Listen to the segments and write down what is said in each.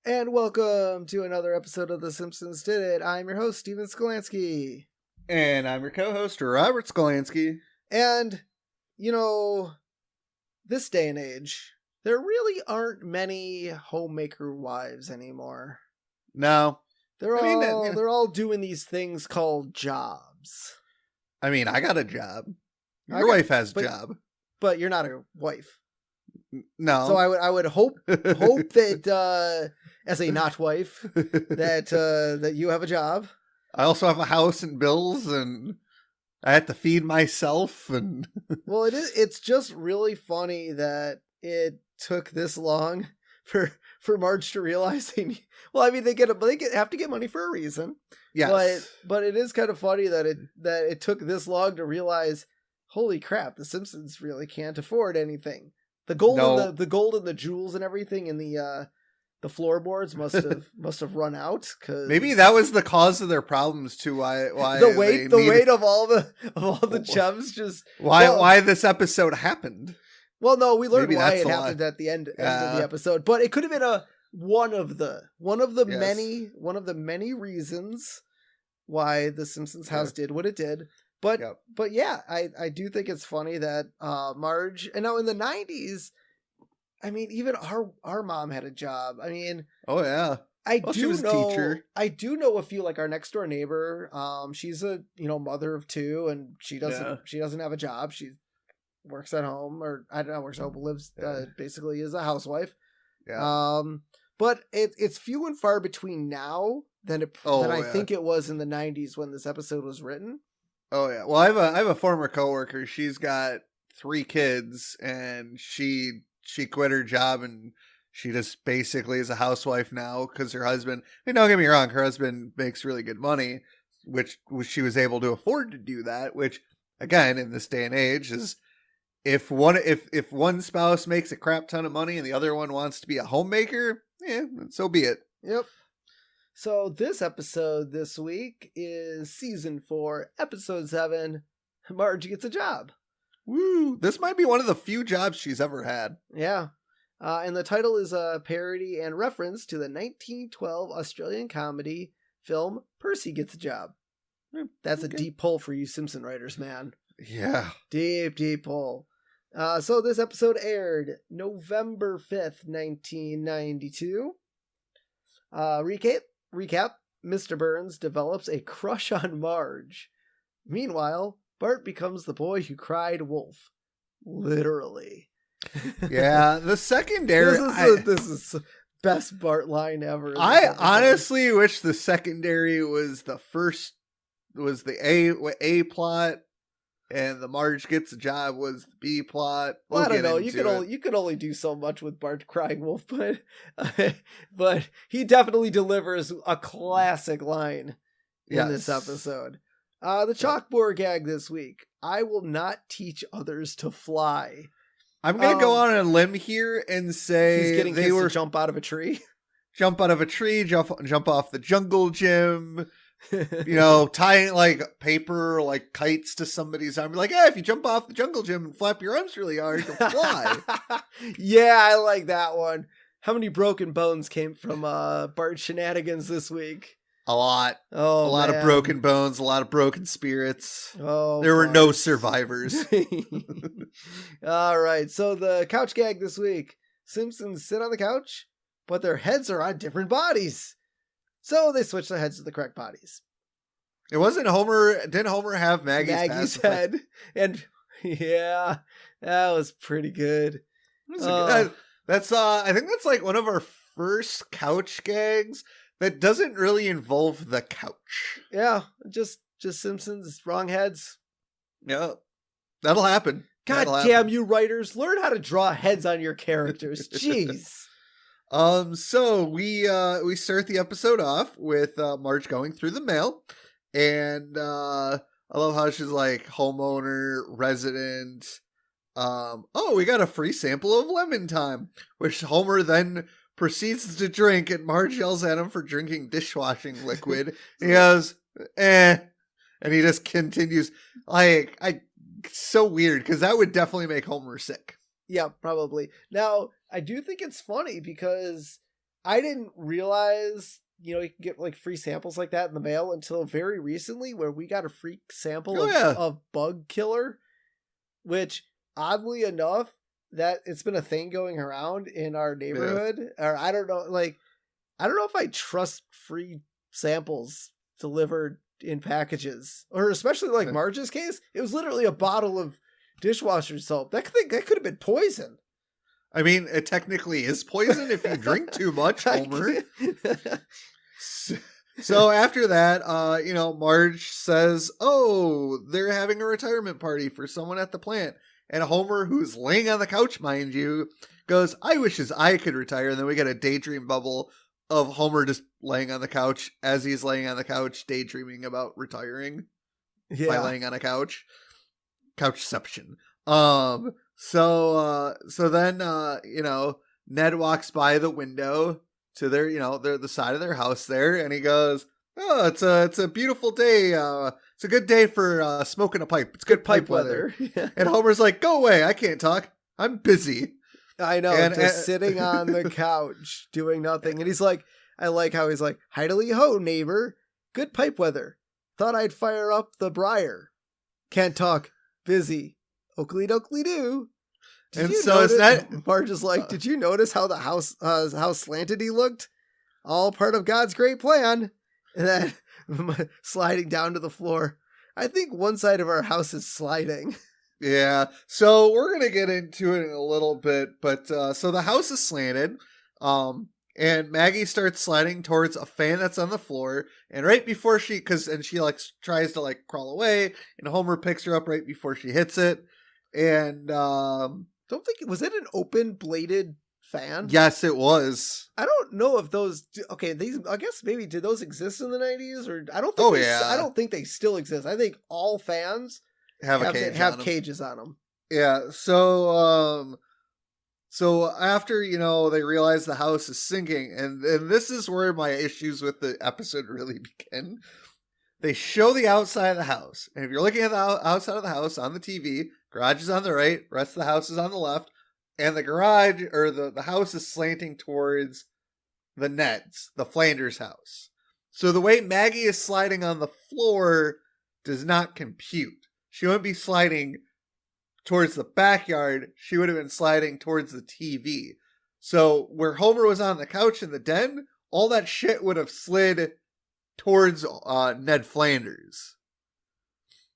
And welcome to another episode of The Simpsons Did It. I'm your host, Steven Skolansky. And I'm your co-host, Robert Skolansky. And, you know, this day and age, there really aren't many homemaker wives anymore. No. They're all doing these things called jobs. I mean, I got a job. Your wife has a job. But you're not a wife. No. So I would hope that as a not wife that you have a job. I also have a house and bills, and I have to feed myself. And well, it's just really funny that it took this long for Marge to realize they need, well, I mean they have to get money for a reason. Yes. But it is kind of funny that it took this long to realize, holy crap, the Simpsons really can't afford anything. The gold and the gold and the jewels and everything in the floorboards must have run out, because maybe that was the cause of their problems too. Why the weight of all the gems just why this episode happened. Well, no, we learned why it happened at the end of the episode, but it could have been one of the many reasons why the Simpsons house did what it did. But yeah, I do think it's funny that Marge, and now in the 90s, I mean, even our mom had a job. I mean, oh yeah, she was a teacher. I do know a few, like our next door neighbor. She's a mother of two, and she doesn't have a job. She works at home, or I don't know, works at home, lives basically as a housewife. Yeah. But it's few and far between now than I think it was in the 90s when this episode was written. Oh yeah. Well, I have a former coworker. She's got 3 kids, and she quit her job, and she just basically is a housewife now because her husband. I mean, don't get me wrong, her husband makes really good money, which she was able to afford to do that. Which, again, in this day and age, is if one spouse makes a crap ton of money and the other one wants to be a homemaker, so be it. Yep. So this episode this week is season 4, episode 7. Marge Gets a Job. Woo! This might be one of the few jobs she's ever had. Yeah. And the title is a parody and reference to the 1912 Australian comedy film Percy Gets a Job. That's a deep pull for you Simpson writers, man. Yeah. Deep pull. So this episode aired November 5th, 1992. Recap, Mr. Burns develops a crush on Marge. Meanwhile, Bart becomes the boy who cried wolf. Literally. Yeah, the secondary... This is best Bart line ever. I honestly wish the secondary was the A plot, and the Marge Gets a Job was the B plot. Well, I don't know. You could only do so much with Bart crying wolf, but he definitely delivers a classic line in this episode. The chalkboard gag this week: I will not teach others to fly. I'm gonna go on a limb here and say he's getting kids to jump out of a tree. Jump out of a tree, jump off the jungle gym. Tying like paper, like kites to somebody's arm. Like, if you jump off the jungle gym and flap your arms really hard, you'll fly. Yeah, I like that one. How many broken bones came from Bart's shenanigans this week? A lot. Oh, a lot of broken bones, a lot of broken spirits. Oh, there were no survivors. All right, so the couch gag this week: Simpsons sit on the couch, but their heads are on different bodies. So they switched their heads to the correct bodies. It wasn't Homer. Didn't Homer have Maggie's head? And yeah, that was pretty good. That's I think that's like one of our first couch gags that doesn't really involve the couch. Yeah, just Simpsons wrong heads. Yeah, that'll happen. God damn you writers, learn how to draw heads on your characters. Jeez. So we start the episode off with Marge going through the mail, and I love how she's like homeowner, resident. We got a free sample of lemon time, which Homer then proceeds to drink, and Marge yells at him for drinking dishwashing liquid. He goes, and he just continues. so weird because that would definitely make Homer sick. Yeah, probably. Now, I do think it's funny because I didn't realize, you can get like free samples like that in the mail until very recently, where we got a free sample of Bug Killer, which oddly enough, that it's been a thing going around in our neighborhood. Or I don't know, I don't know if I trust free samples delivered in packages, or especially like Marge's case. It was literally a bottle of dishwasher soap. That could have been poison. I mean, it technically is poison if you drink too much, Homer. So after that, Marge says, "Oh, they're having a retirement party for someone at the plant." And Homer, who's laying on the couch, mind you, goes, "I wish I could retire." And then we get a daydream bubble of Homer just laying on the couch as he's laying on the couch, daydreaming about retiring by laying on a couch. Couchception. So then, Ned walks by the window to their the side of their house there, and he goes, "Oh, it's a beautiful day. It's a good day for smoking a pipe. It's good pipe weather." And Homer's like, "Go away. I can't talk. I'm busy." I know, and, just sitting on the couch doing nothing. And he's like, I like how he's like, "Hidely ho, neighbor. Good pipe weather. Thought I'd fire up the briar. Can't talk. Busy. Oakley dokley doo." And so it's not. Marge is like, "Did you notice how the house, how slanted he looked? All part of God's great plan." And then sliding down to the floor. I think one side of our house is sliding. Yeah. So we're gonna get into it in a little bit, but so the house is slanted. And Maggie starts sliding towards a fan that's on the floor, and right before she tries to crawl away, and Homer picks her up right before she hits it. And don't think was it an open bladed fan? Yes, it was. I don't know if those. Okay, these. I guess maybe did those exist in the 90s, or I don't think. I don't think they still exist. I think all fans have cages on them. Yeah. So after, they realize the house is sinking, and this is where my issues with the episode really begin. They show the outside of the house, and if you're looking at the outside of the house on the TV, garage is on the right, rest of the house is on the left, and the garage, or the house is slanting towards the Neds, the Flanders house. So the way Maggie is sliding on the floor does not compute. She wouldn't be sliding towards the backyard, she would have been sliding towards the TV. So where Homer was on the couch in the den, all that shit would have slid towards Ned Flanders.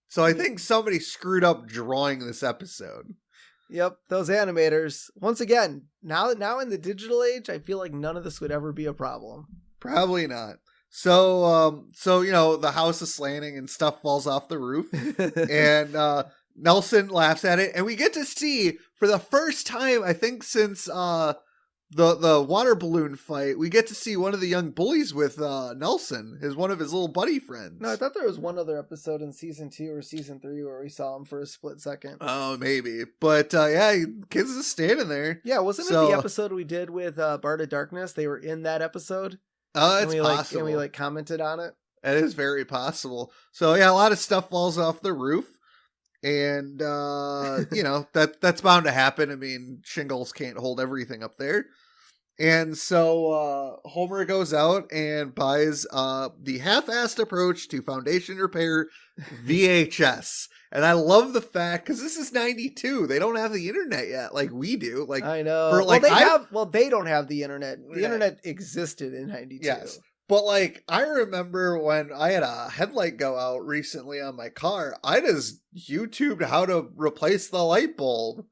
So I think somebody screwed up drawing this episode. Yep, those animators. Once again, now in the digital age, I feel like none of this would ever be a problem. Probably not. So the house is slanting and stuff falls off the roof. And Nelson laughs at it, and we get to see for the first time, I think, since the water balloon fight, we get to see one of the young bullies with Nelson, one of his little buddy friends. No, I thought there was one other episode in season 2 or season 3 where we saw him for a split second. Oh, maybe. But kids is standing there. Yeah, wasn't it the episode we did with Bart of Darkness? They were in that episode. It's possible. And we commented on it. That is very possible. So yeah, a lot of stuff falls off the roof. And, that's bound to happen. I mean, shingles can't hold everything up there. And so Homer goes out and buys the half-assed approach to foundation repair VHS. And I love the fact, because this is 92. They don't have the internet yet like we do. Like I know. They don't have the internet. The internet existed in 92. Yes. But, I remember when I had a headlight go out recently on my car, I just YouTubed how to replace the light bulb.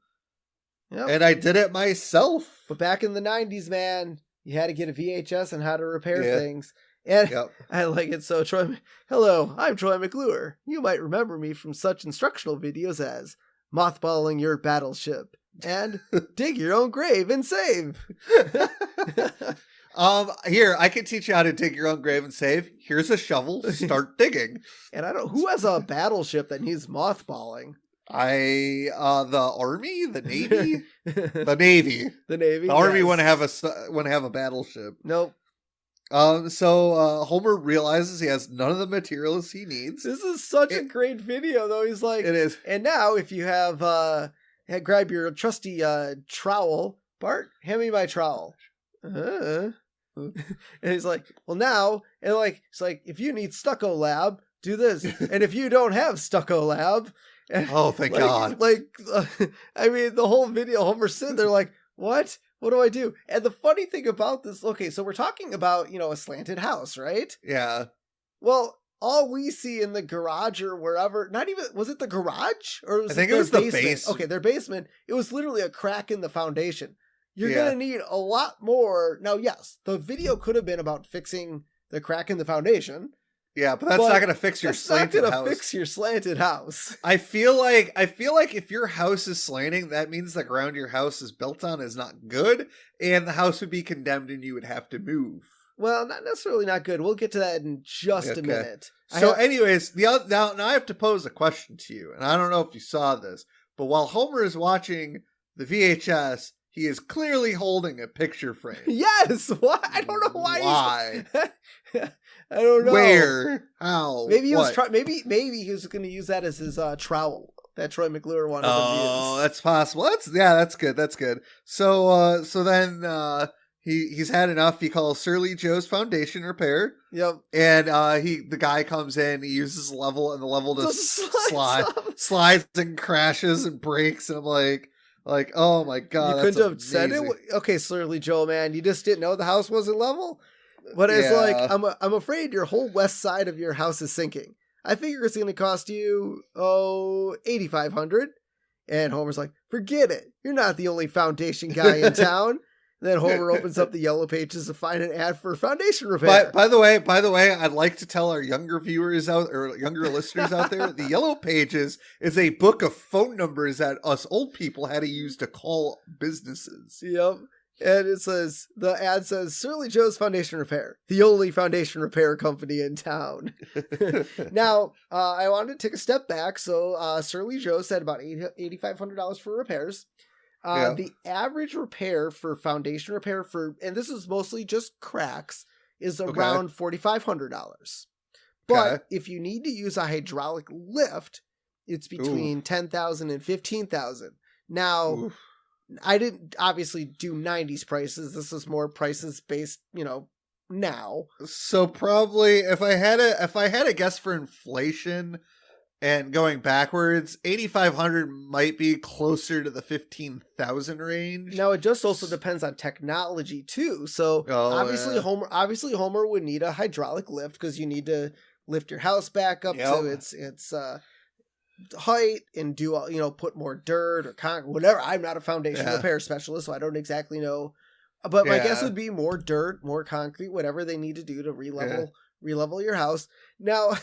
Yep. And I did it myself. But back in the 90s, man, you had to get a VHS on how to repair things. And I like it. So, hello, I'm Troy McClure. You might remember me from such instructional videos as mothballing your battleship and dig your own grave and save. Here, I can teach you how to dig your own grave and save. Here's a shovel. Start digging. And who has a battleship that needs mothballing? The Army, the Navy, the Navy, the Navy. The Army wouldn't have a battleship. Nope. So Homer realizes he has none of the materials he needs. This is such a great video, though. He's like, it is. And now, if you have, grab your trusty trowel, Bart, hand me my trowel. And he's like, well, now, and like, it's like, if you need stucco lab, do this, and if you don't have stucco lab, oh, thank God! I mean, the whole video, Homer's sitting there like, what? What do I do? And the funny thing about this, okay, so we're talking about, a slanted house, right? Yeah. Well, all we see in the garage or wherever, not even, was it the garage? Or was I think it was the basement? Okay, their basement. It was literally a crack in the foundation. You're going to need a lot more. Now, yes, the video could have been about fixing the crack in the foundation. Yeah, but that's not going to fix your slanted house. That's not going to fix your slanted house. I feel like if your house is slanting, that means the ground your house is built on is not good, and the house would be condemned and you would have to move. Well, not necessarily not good. We'll get to that in just a minute. So anyways, now I have to pose a question to you, and I don't know if you saw this, but while Homer is watching the VHS, he is clearly holding a picture frame. Yes! Why? I don't know why. Why? I don't know. Where? How? Maybe he was maybe he was going to use that as his trowel that Troy McClure wanted to use. Oh, that's possible. That's good. That's good. So then he's had enough. He calls Surly Joe's Foundation Repair. Yep. And the guy comes in. He uses level, and the level just slides and crashes and breaks. And I'm like, oh my God, you couldn't have said it. Okay, Surly Joe, man, you just didn't know the house wasn't level. But it's like, I'm afraid your whole west side of your house is sinking. I figure it's going to cost you, $8,500. And Homer's like, forget it. You're not the only foundation guy in town. And then Homer opens up the Yellow Pages to find an ad for foundation repair. But by the way, I'd like to tell our younger viewers or younger listeners out there, the Yellow Pages is a book of phone numbers that us old people had to use to call businesses. Yep. And the ad says, Surly Joe's Foundation Repair, the only foundation repair company in town. Now, I wanted to take a step back. So Surly Joe said about $8,500 for repairs. The average repair for foundation repair and this is mostly just cracks, is around $4,500. But if you need to use a hydraulic lift, it's between $10,000 and $15,000. Now, oof. I didn't obviously do 90s prices. This is more prices based, now. So probably if I had a guess for inflation and going backwards, 8,500 might be closer to the 15,000 range. Now it just also depends on technology too. So obviously Homer would need a hydraulic lift because you need to lift your house back up to its height and do put more dirt or concrete, whatever. I'm not a foundation repair specialist, so I don't exactly know. But my guess would be more dirt, more concrete, whatever they need to do to relevel your house. Now,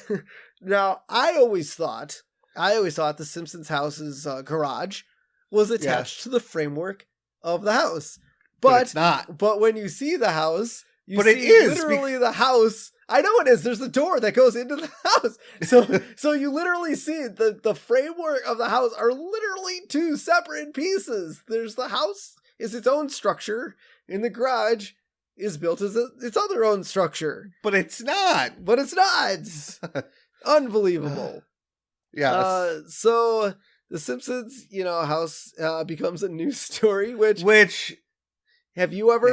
I always thought the Simpsons house's garage was attached to the framework of the house, but it's not. But when you see the house, it is literally the house. I know it is. There's a door that goes into the house. So you literally see the framework of the house are literally two separate pieces. There's the house is its own structure, and the garage is built as its other own structure. But it's not. Unbelievable. Yeah. So the Simpsons, house becomes a news story, which have you ever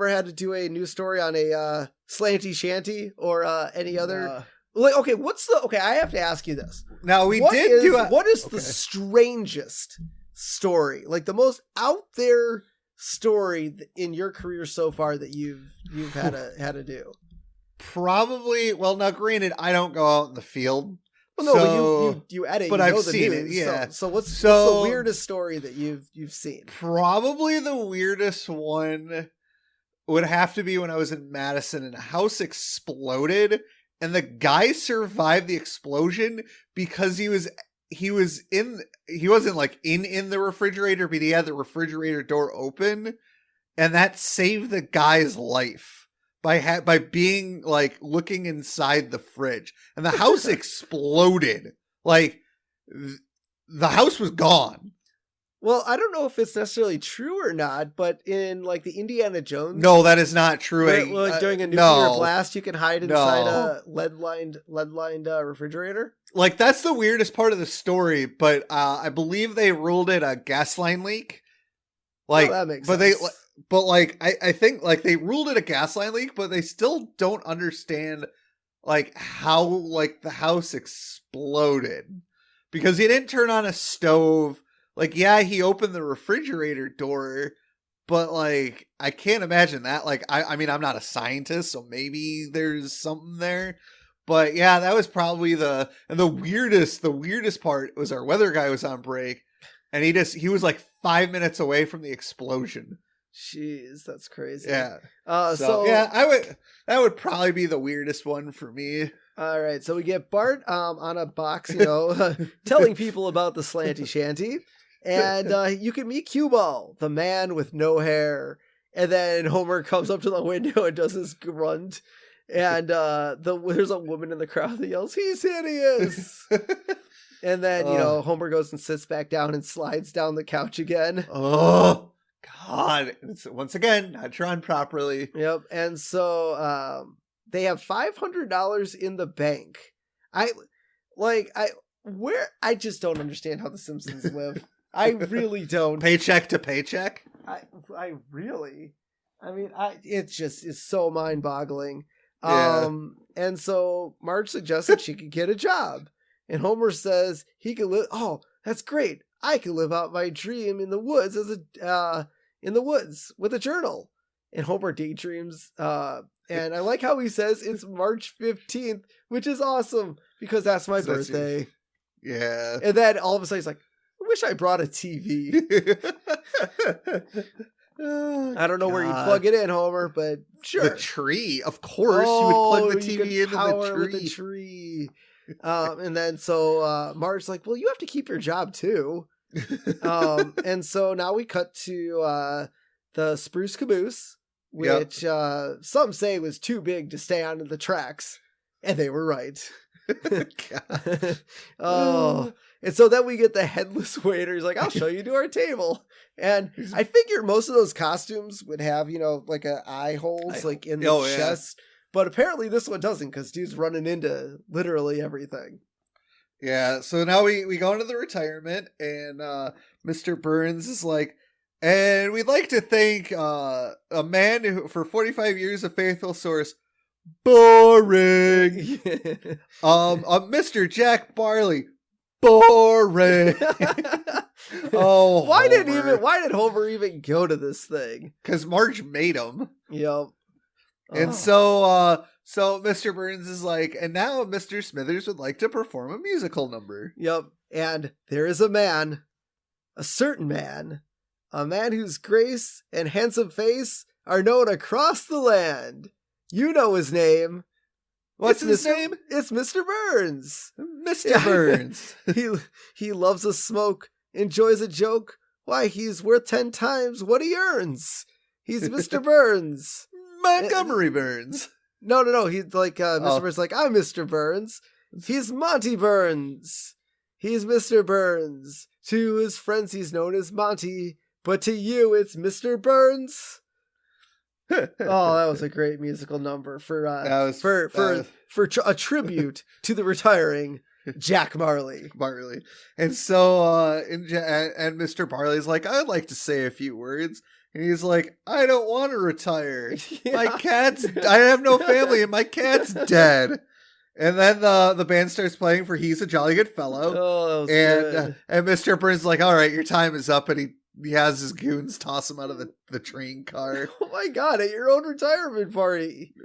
had to do a news story on a Slanty Shanty or any other? I have to ask you this. Now what is the strangest story, like the most out there story in your career so far that you've had to do? Probably. Well, now granted, I don't go out in the field. Well, no, but you edit. But I've seen it. Yeah. So what's the weirdest story that you've seen? Probably the weirdest one would have to be when I was in Madison and a house exploded, and the guy survived the explosion because he wasn't like in the refrigerator, but he had the refrigerator door open, and that saved the guy's life. By being like looking inside the fridge, and the house exploded. Like the house was gone. Well, I don't know if it's necessarily true or not, but in like the Indiana Jones, No, that is not true. During a nuclear blast, you can hide inside a lead-lined refrigerator. Like, that's the weirdest part of the story, but I believe they ruled it a gas line leak. Like, that makes sense. I think like they ruled it a gas line leak, but they still don't understand like how like the house exploded because he didn't turn on a stove. Like, yeah, he opened the refrigerator door, but like, I can't imagine that. Like, I mean, I'm not a scientist, so maybe there's something there. But yeah, that was probably the weirdest part was our weather guy was on break and he was like 5 minutes away from the explosion. Jeez, that's crazy. Yeah. Yeah, that would probably be the weirdest one for me. All right. So we get Bart on a box, telling people about the Slanty Shanty. And you can meet Cue Ball, the man with no hair. And then Homer comes up to the window and does this grunt. And there's a woman in the crowd that yells, "He's hideous!" And then, Homer goes and sits back down and slides down the couch again. Oh, God. It's, once again, not drawn properly. Yep. And so they have $500 in the bank. I just don't understand how the Simpsons live. I really don't. Paycheck to paycheck? It just is so mind-boggling. Yeah. And so Marge suggested she could get a job. And Homer says he could live. Oh, that's great. I could live out my dream in the woods with a journal. And Homer daydreams. And I like how he says it's March 15th, which is awesome because that's my birthday. Yeah. And then all of a sudden he's like, I wish I brought a TV. I don't know where you plug it in, Homer, but sure. The tree, of course. You would plug the TV into the tree. And then so Marge's like, well, you have to keep your job too. And so now we cut to the Spruce Caboose, which some say was too big to stay on the tracks, and they were right. And so then we get the headless waiter. He's like, I'll show you to our table. And I figured most of those costumes would have, like eye holes like in the chest. But apparently this one doesn't because dude's running into literally everything. Yeah, so now we go into the retirement and Mr. Burns is like, and we'd like to thank a man who, for 45 years, a faithful source. Boring. Mr. Jack Barley. Boring. Oh, why did Homer even go to this thing? Because Marge made him. Yep. And so Mr. Burns is like, and now Mr. Smithers would like to perform a musical number. Yep. And there is a man, a certain man, a man whose grace and handsome face are known across the land. You know his name. What's his name? It's Mr. Burns. Mr. Burns. He loves a smoke, enjoys a joke. Why, he's worth 10 times what he earns. He's Mr. Burns. Montgomery Burns. No. He's like, Mr. Burns like, I'm Mr. Burns. He's Monty Burns. He's Mr. Burns. To his friends, he's known as Monty. But to you, it's Mr. Burns. Oh, that was a great musical number for a tribute to the retiring Jack Marley. And so and Mr. Barley's like, I'd like to say a few words. And he's like, I don't want to retire. Yeah. I have no family and my cat's dead. And then the band starts playing for He's a Jolly Good Fellow. Oh, that was good. And Mr. Burns is like, all right, your time is up. And he has his goons toss him out of the train car. Oh my God, at your own retirement party.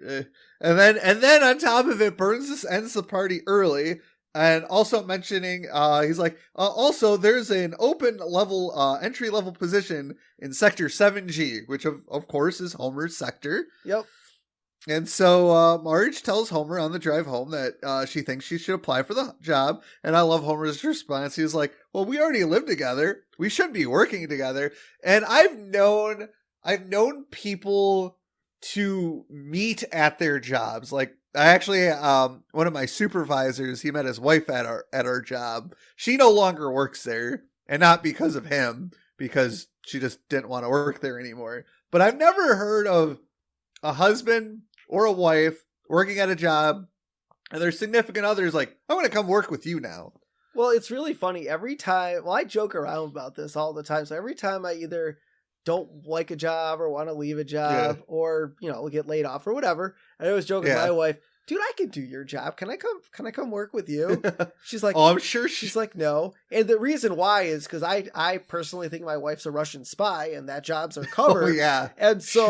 And then on top of it, Burns ends the party early. And also mentioning, he's like, also there's an open level, entry level position in Sector 7G, which of course is Homer's sector. Yep. And so Marge tells Homer on the drive home that she thinks she should apply for the job. And I love Homer's response. He's like, well, we already live together. We should be working together. And I've known people to meet at their jobs. Like, I actually, one of my supervisors, he met his wife at our job. She no longer works there, and not because of him, because she just didn't want to work there anymore. But I've never heard of a husband or a wife working at a job and their significant others like, I want to come work with you now. Well, it's really funny. Every time, I joke around about this all the time. So every time I either don't like a job or want to leave a job or, get laid off or whatever, I always joke with my wife, dude, I can do your job. Can I come work with you? She's like, oh, I'm sure she's like, no. And the reason why is because I personally think my wife's a Russian spy and that jobs are covered. Oh, yeah. And so,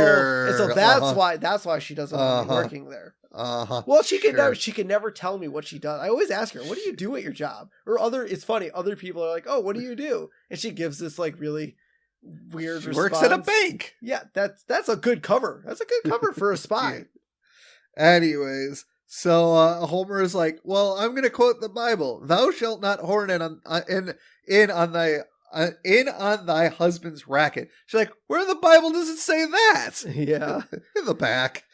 that's why she doesn't want me working there. Well, she can never tell me what she does. I always ask her, what do you do at your job? Or it's funny, other people are like, oh, what do you do? And she gives this like really weird response. Works at a bank. Yeah, that's a good cover. That's a good cover for a spy. Anyways, so Homer is like, well, I'm going to quote the Bible. Thou shalt not horn in on thy husband's racket. She's like, where in the Bible does it say that? Yeah. In the back.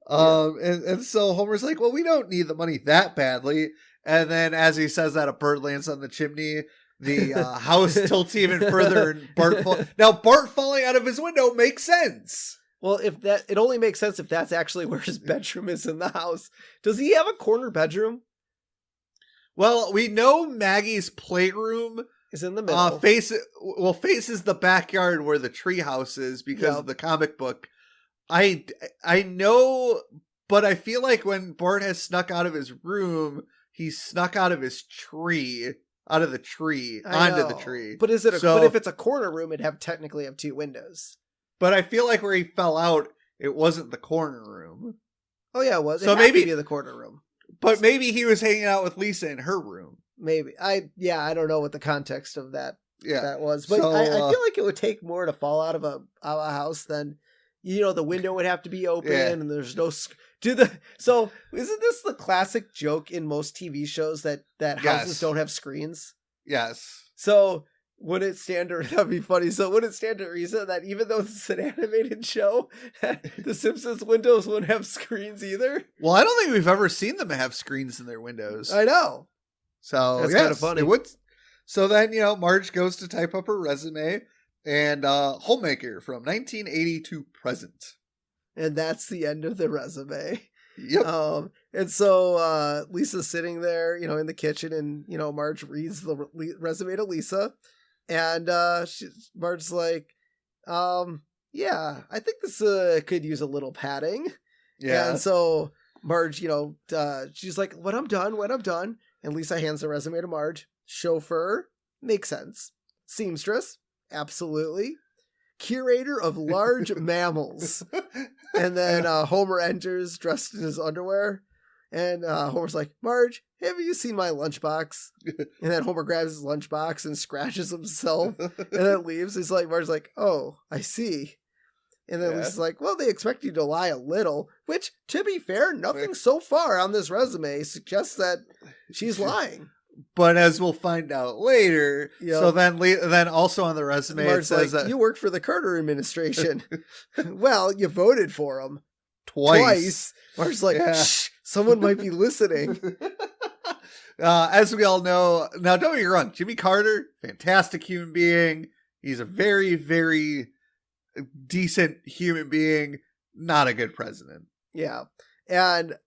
And so Homer's like, well, we don't need the money that badly. And then as he says that, a bird lands on the chimney. The house tilts even further, and Bart falling out of his window makes sense. Well, it only makes sense if that's actually where his bedroom is in the house. Does he have a corner bedroom? Well, we know Maggie's playroom is in the middle. Faces the backyard where the treehouse is because of the comic book. I know, but I feel like when Bart has snuck out of his room, he snuck out of his tree. Out of the tree, onto the tree. But but if it's a corner room, it'd technically have two windows. But I feel like where he fell out, it wasn't the corner room. Oh yeah, it was. So maybe the corner room. But maybe he was hanging out with Lisa in her room. Maybe. I don't know what the context of that was. But I feel like it would take more to fall out of a house than, the window would have to be open and there's no... So isn't this the classic joke in most TV shows that houses don't have screens? Yes. So would it stand to, that'd be funny. So would it stand to reason that even though this is an animated show, the Simpsons windows wouldn't have screens either? Well, I don't think we've ever seen them have screens in their windows. I know. So that's kind of funny. It would. So then, Marge goes to type up her resume and homemaker from 1980 to present. And that's the end of the resume. Yep. And so Lisa's sitting there, in the kitchen, and Marge reads the resume to Lisa, and Marge's like, "Yeah, I think this could use a little padding." Yeah. And so Marge, she's like, "When I'm done," and Lisa hands the resume to Marge. Chauffeur, makes sense. Seamstress, absolutely. Curator of large mammals. And then Homer enters dressed in his underwear. And Homer's like, Marge, have you seen my lunchbox? And then Homer grabs his lunchbox and scratches himself and then leaves. He's like, Marge's like, oh, I see. And then Lisa's like, well, they expect you to lie a little, which, to be fair, nothing so far on this resume suggests that she's lying. But as we'll find out later, so then also on the resume Marge's it says like, that you work for the Carter administration. Well, you voted for him twice. Marge's like, shh, someone might be listening. As we all know, now don't get me wrong, Jimmy Carter, fantastic human being. He's a very, very decent human being, not a good president. Yeah. And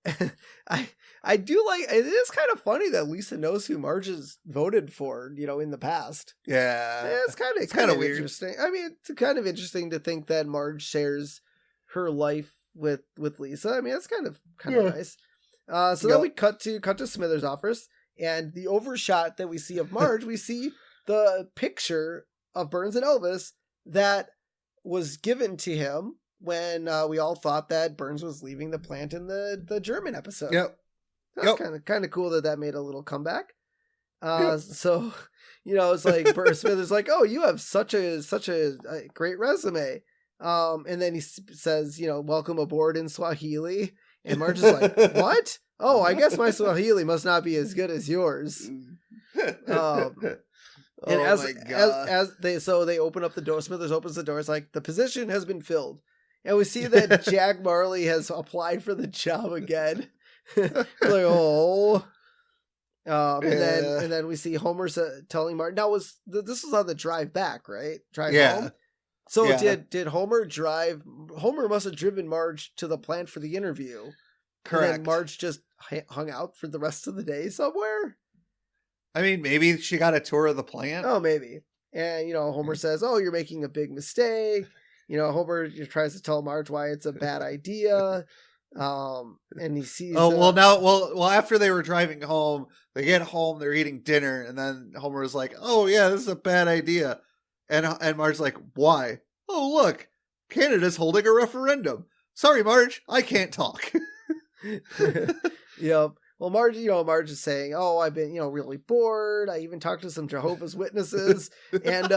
I do like, it is kind of funny that Lisa knows who Marge has voted for, in the past. Yeah. It's kind of weird. Interesting. I mean, it's kind of interesting to think that Marge shares her life with Lisa. I mean, it's kind of nice. So then we cut to Smithers' office, and the overshot that we see of Marge, we see the picture of Burns and Elvis that was given to him when we all thought that Burns was leaving the plant in the German episode. Yep. That's kind of cool that made a little comeback. So, it's like Smithers like, oh, you have such a great resume. And then he says, welcome aboard in Swahili. And Marge is like, what? Oh, I guess my Swahili must not be as good as yours. And as they open up the door, Smithers opens the door. It's like, the position has been filled. And we see that Jack Marley has applied for the job again. Like, oh. And then we see Homer's telling Marge. Now this was on the drive back, right? Drive home. So did Homer drive? Homer must have driven Marge to the plant for the interview. Correct. And then Marge just hung out for the rest of the day somewhere. I mean, maybe she got a tour of the plant. Oh, maybe. And Homer says, "Oh, you're making a big mistake." Homer tries to tell Marge why it's a bad idea. And he sees. Well, after they were driving home, they get home, they're eating dinner, and then Homer is like, "Oh yeah, this is a bad idea," and Marge's like, "Why?" "Oh look, Canada's holding a referendum. Sorry, Marge, I can't talk." Yep. Well, Marge is saying, "Oh, I've been, really bored. I even talked to some Jehovah's Witnesses, and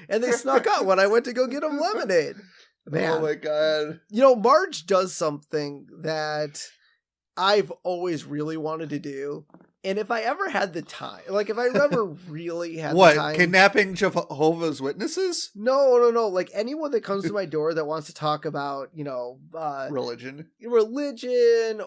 they snuck out when I went to go get them lemonade." Man. Oh my God. Marge does something that I've always really wanted to do. And if I ever had the time, like if I ever really had the time. What, kidnapping Jehovah's Witnesses? No. Like anyone that comes to my door that wants to talk about, religion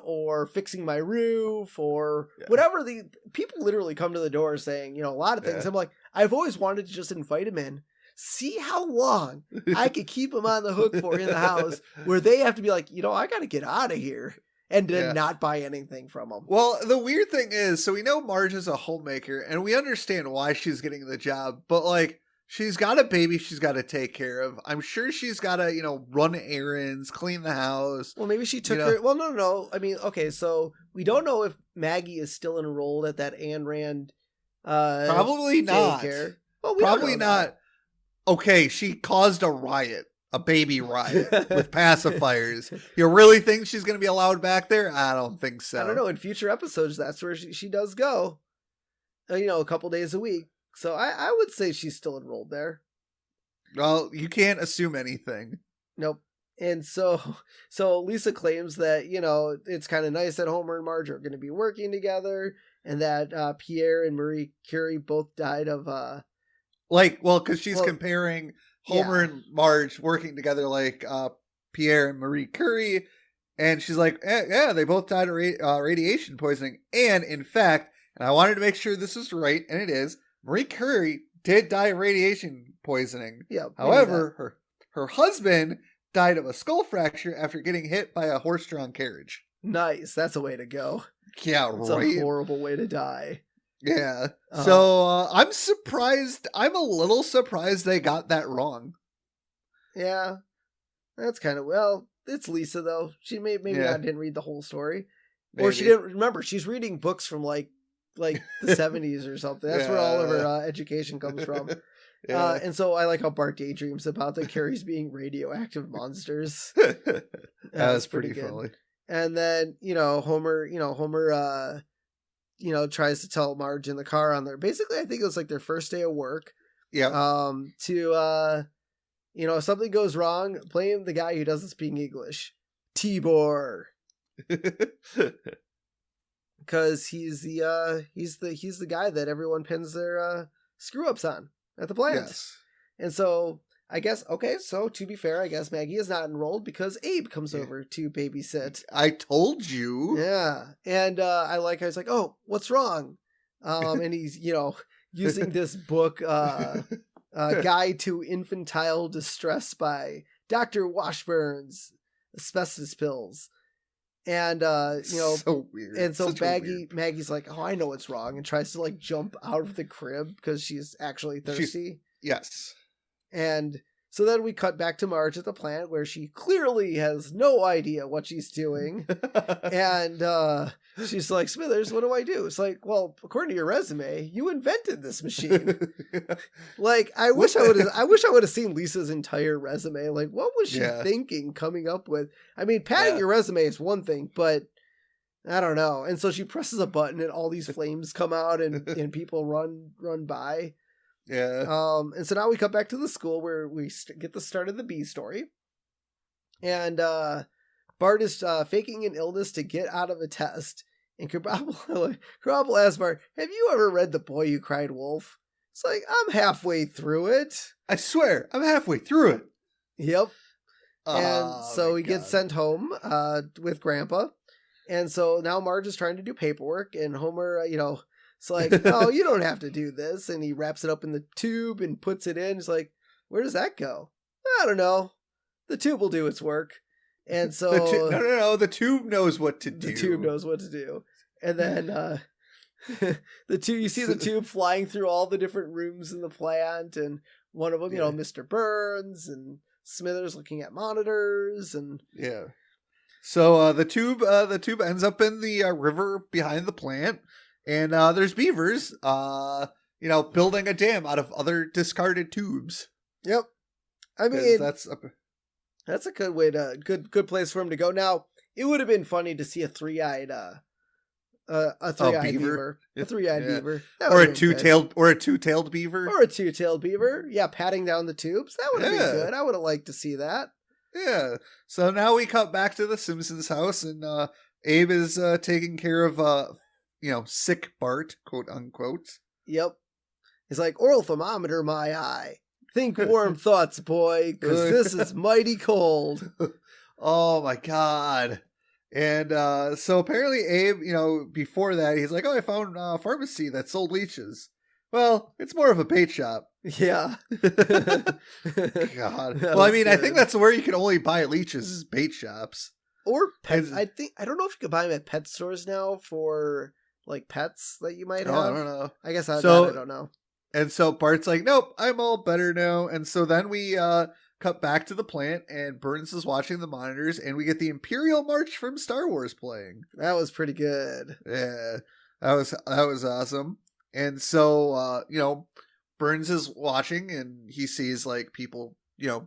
or fixing my roof or whatever. People literally come to the door saying, a lot of things. Yeah. I'm like, I've always wanted to just invite them in. See how long I could keep them on the hook for in the house where they have to be like, I got to get out of here and then not buy anything from them. Well, the weird thing is, so we know Marge is a homemaker and we understand why she's getting the job, but like she's got a baby she's got to take care of. I'm sure she's got to, run errands, clean the house. Well, maybe she took her. Well, no. I mean, okay, so we don't know if Maggie is still enrolled at that Ayn Rand probably not. Daycare. Well, probably not. Okay, she caused a baby riot with pacifiers. You really think she's going to be allowed back there? I don't think so. I don't know. In future episodes, that's where she does go. A couple days a week. So I would say she's still enrolled there. Well, you can't assume anything. Nope. And so Lisa claims that, it's kind of nice that Homer and Marge are going to be working together and that Pierre and Marie Curie both died of... because she's comparing Homer and Marge working together like Pierre and Marie Curie. And she's like, they both died of radiation poisoning. And in fact, and I wanted to make sure this is right, and it is, Marie Curie did die of radiation poisoning. Yeah. However, her husband died of a skull fracture after getting hit by a horse-drawn carriage. Nice. That's a way to go. Yeah, it's a horrible way to die. Yeah. So I'm surprised. I'm a little surprised they got that wrong. Yeah. That's kind of, it's Lisa though. She maybe not didn't read the whole story. Maybe. Or she didn't remember. She's reading books from like the 70s or something. That's where all of her education comes from. And so I like how Bart daydreams about the Carries being radioactive monsters. That was pretty funny. And then, Homer tries to tell Marge in the car on their, basically, I think it was like their first day of work. Yeah. If something goes wrong, blame the guy who doesn't speak English. Tibor. Because he's the guy that everyone pins their screw ups on at the plant. Yes. And so I guess, so to be fair, I guess Maggie is not enrolled because Abe comes over to babysit. I told you. Yeah. And I was like, oh, what's wrong? And he's, using this book, Guide to Infantile Distress by Dr. Washburn's Asbestos Pills. And, so weird. And so Maggie's like, oh, I know what's wrong. And tries to like jump out of the crib because she's actually thirsty. Yes. And so then we cut back to Marge at the plant where she clearly has no idea what she's doing. And she's like, Smithers, what do I do? It's like, well, according to your resume, you invented this machine. Like, I wish I would have seen Lisa's entire resume. Like, what was she thinking coming up with? I mean, padding your resume is one thing, but I don't know. And so she presses a button and all these flames come out and people run by. Yeah. And so now we come back to the school where we get the start of the B story. And Bart is faking an illness to get out of a test. And Krabappel asks Bart, have you ever read The Boy Who Cried Wolf? It's like, I'm halfway through it. I swear, I'm halfway through it. Yep. And so he gets sent home with Grandpa. And so now Marge is trying to do paperwork. And Homer, It's like, oh, you don't have to do this. And he wraps it up in the tube and puts it in. It's like, where does that go? I don't know. The tube will do its work. And so... No. The tube knows what to do. The tube knows what to do. And then you see the tube flying through all the different rooms in the plant. And one of them, Mr. Burns and Smithers looking at monitors. And yeah. So the tube ends up in the river behind the plant. And there's beavers, building a dam out of other discarded tubes. Yep. I mean, that's a good way good place for him to go. Now, it would have been funny to see a three-eyed beaver. A three-eyed beaver. Or a two-tailed beaver. Or a two-tailed beaver. Yeah, patting down the tubes. That would have been good. I would have liked to see that. Yeah. So now we cut back to the Simpsons house, and Abe is taking care of sick Bart, quote unquote. Yep. He's like, oral thermometer my eye. Think warm thoughts, boy, because this is mighty cold. Oh my God. And so apparently Abe, before that, he's like, oh, I found a pharmacy that sold leeches. Well, it's more of a bait shop. Yeah. God. Well, I mean, I think that's where you can only buy leeches is bait shops. Or pets. I don't know if you can buy them at pet stores now for like pets that you might have. I don't know. I guess I don't know. And so Bart's like, nope, I'm all better now. And so then we cut back to the plant, and Burns is watching the monitors, and we get the Imperial March from Star Wars playing. That was pretty good. Yeah, that was awesome. And so Burns is watching, and he sees like people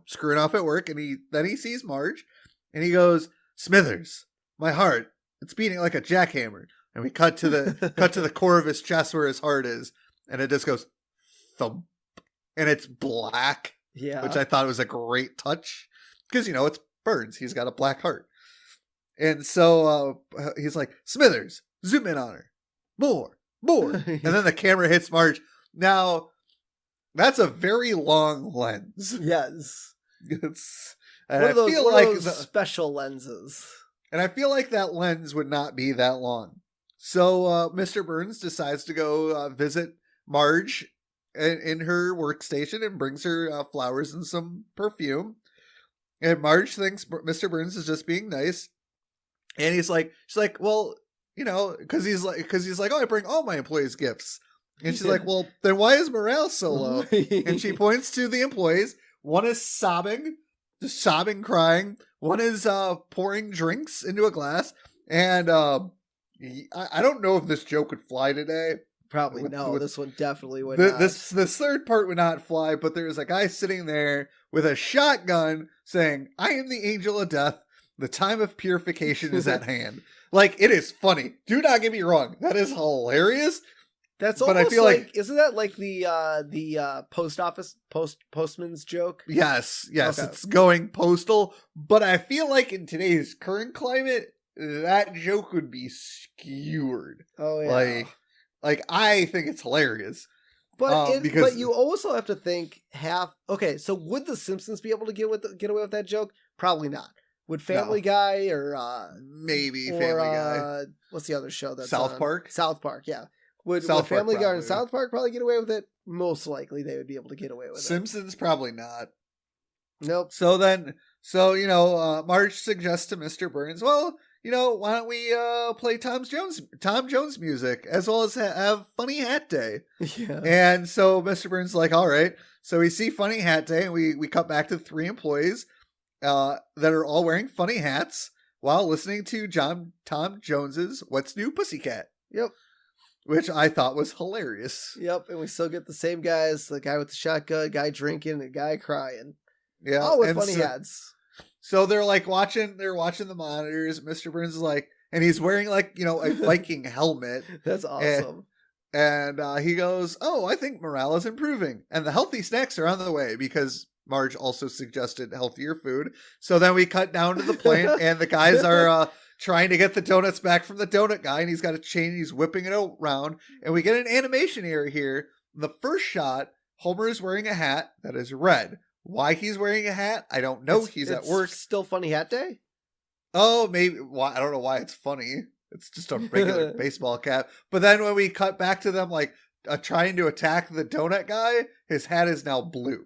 screwing off at work, and he sees Marge, and he goes, Smithers, my heart, it's beating like a jackhammer. And we cut to the core of his chest where his heart is, and it just goes thump, and it's black. Yeah, which I thought was a great touch because it's Burns. He's got a black heart, and so he's like, Smithers, zoom in on her, more, and then the camera hits Marge. Now, that's a very long lens. Yes, it's one of those special lenses, and I feel like that lens would not be that long. So Mr. Burns decides to go visit Marge in her workstation and brings her flowers and some perfume. And Marge thinks Mr. Burns is just being nice. And she's like, well, because he's like, oh, I bring all my employees gifts. And she's like, well, then why is morale so low? And she points to the employees. One is sobbing, crying. One is pouring drinks into a glass. And I don't know if this joke would fly today. Probably no. This one definitely would not. This third part would not fly, but there's a guy sitting there with a shotgun saying, I am the angel of death. The time of purification is at hand. Like, it is funny. Do not get me wrong. That is hilarious. That's almost, but I feel like isn't that like the postman's joke? Yes. Okay. It's going postal, but I feel like in today's current climate, that joke would be skewered. Oh yeah. Like I think it's hilarious. But but you also have to think okay, so would the Simpsons be able to get away with that joke? Probably not. Would Family Guy or maybe Family Guy? What's the other show that's South Park? South Park, yeah. Would Family Guy and South Park probably get away with it? Most likely they would be able to get away with Simpsons probably not. Nope. So Marge suggests to Mr. Burns, well, why don't we play Tom Jones music as well as have Funny Hat Day? Yeah. And so Mr. Burns is like, all right. So we see Funny Hat Day, and we cut back to 3 employees that are all wearing funny hats while listening to Tom Jones's What's New Pussycat. Yep. Which I thought was hilarious. Yep, and we still get the same guys, the guy with the shotgun, guy drinking, and the guy crying. Yeah. All with funny hats. So they're watching the monitors. Mr. Burns is like, and he's wearing a Viking helmet. That's awesome. And he goes, oh, I think morale is improving. And the healthy snacks are on the way because Marge also suggested healthier food. So then we cut down to the plant and the guys are trying to get the donuts back from the donut guy. And he's got a chain. He's whipping it around. And we get an animation error here. In the first shot, Homer is wearing a hat that is red. Why he's wearing a hat, I don't know. He's at work. Still Funny Hat Day? Oh, maybe. I don't know why it's funny. It's just a regular baseball cap. But then when we cut back to them, like, trying to attack the donut guy, his hat is now blue.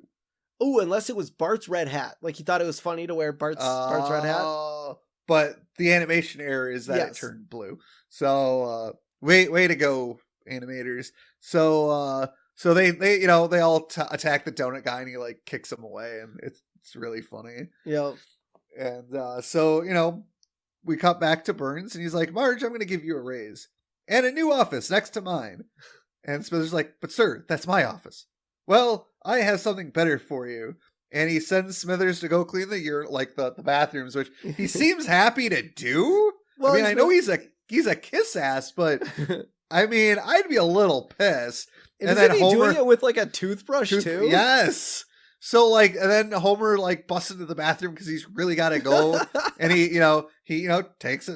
Oh, unless it was Bart's red hat. Like, he thought it was funny to wear Bart's red hat. But the animation error is that it turned blue. So, way to go, animators. So they all attack the donut guy, and he like kicks him away, and it's really funny. Yep. And so we cut back to Burns, and he's like, Marge, I'm going to give you a raise and a new office next to mine. And Smithers like, but sir, that's my office. Well, I have something better for you. And he sends Smithers to go clean the bathrooms, which he seems happy to do. Well, I mean, I know he's a kiss ass, but I mean, I'd be a little pissed. And then Homer doing it with like a toothbrush too. Yes. So like, and then Homer like busts into the bathroom because he's really got to go, and he takes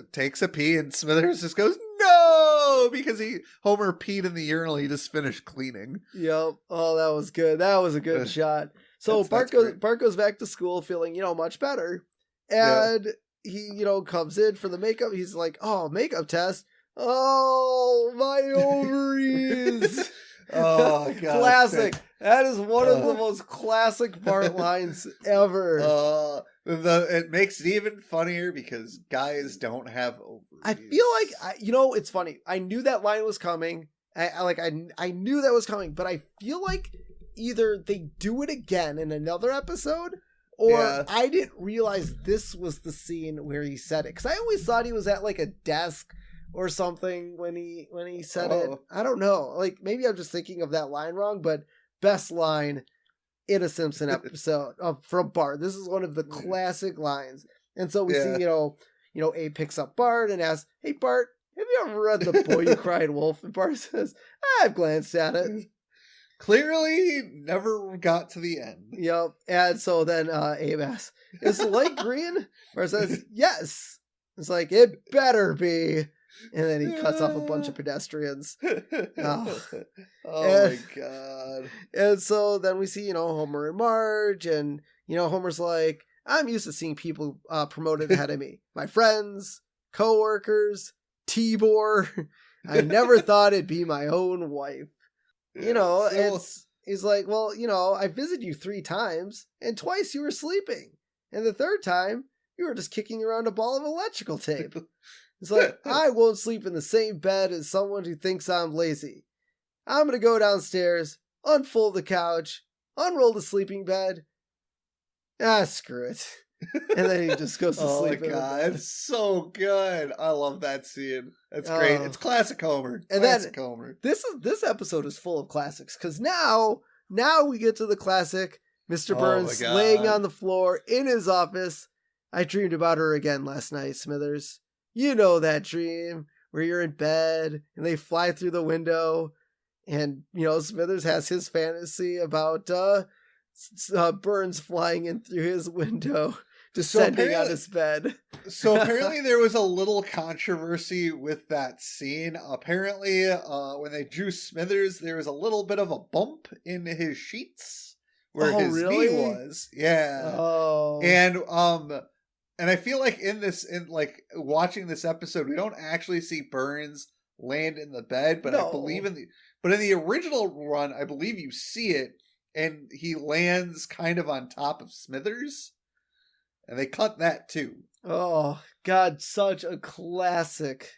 a pee, and Smithers just goes no because Homer peed in the urinal he just finished cleaning. Yep. Oh, that was good. That was a good shot. So Bart goes back to school feeling, much better. And he, comes in for the makeup. He's like, oh, makeup test. Oh, my ovaries. Oh, God. Classic. That is one of the most classic Bart lines ever. It makes it even funnier because guys don't have ovaries. I feel like, it's funny. I knew that line was coming. I knew that was coming, but I feel like either they do it again in another episode, or I didn't realize this was the scene where he said it, because I always thought he was at like a desk or something when he said it. I don't know, like maybe I'm just thinking of that line wrong, but best line in a Simpson episode from Bart. This is one of the classic lines. And so we see Abe picks up Bart and asks, hey Bart, have you ever read The Boy Who Cried Wolf? And Bart says, I've glanced at it. Clearly never got to the end. Yep. And so then Abe asks, is the light green? Bart says, yes. It's like, it better be. And then he cuts off a bunch of pedestrians. Oh my God. And so then we see, Homer and Marge, and, Homer's like, I'm used to seeing people promoted ahead of me. My friends, co-workers, Tibor. I never thought it'd be my own wife. He's like, well, I visited you 3 times, and twice you were sleeping. And the third time, you were just kicking around a ball of electrical tape. It's like, I won't sleep in the same bed as someone who thinks I'm lazy. I'm going to go downstairs, unfold the couch, unroll the sleeping bed. Screw it. And then he just goes to sleep. Oh my God, it's so good. I love that scene. That's great. It's classic Homer. Homer. This episode is full of classics, because now we get to the classic Mr. Burns laying on the floor in his office. I dreamed about her again last night, Smithers. You know that dream where you're in bed and they fly through the window, and Smithers has his fantasy about Burns flying in through his window, descending on his bed. So apparently there was a little controversy with that scene. Apparently, when they drew Smithers, there was a little bit of a bump in his sheets where his knee was. Yeah. Oh. And I feel like in watching this episode, we don't actually see Burns land in the bed, but I believe in the original run, I believe you see it, and he lands kind of on top of Smithers, and they cut that too. Oh God, such a classic.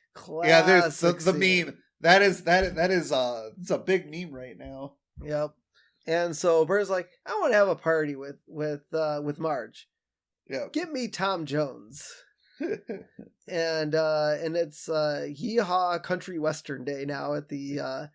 Yeah, there's the meme. That is it's a big meme right now. Yep. And so Burns like, I want to have a party with Marge. Yeah. Get me Tom Jones. and it's Yeehaw Country Western Day now at the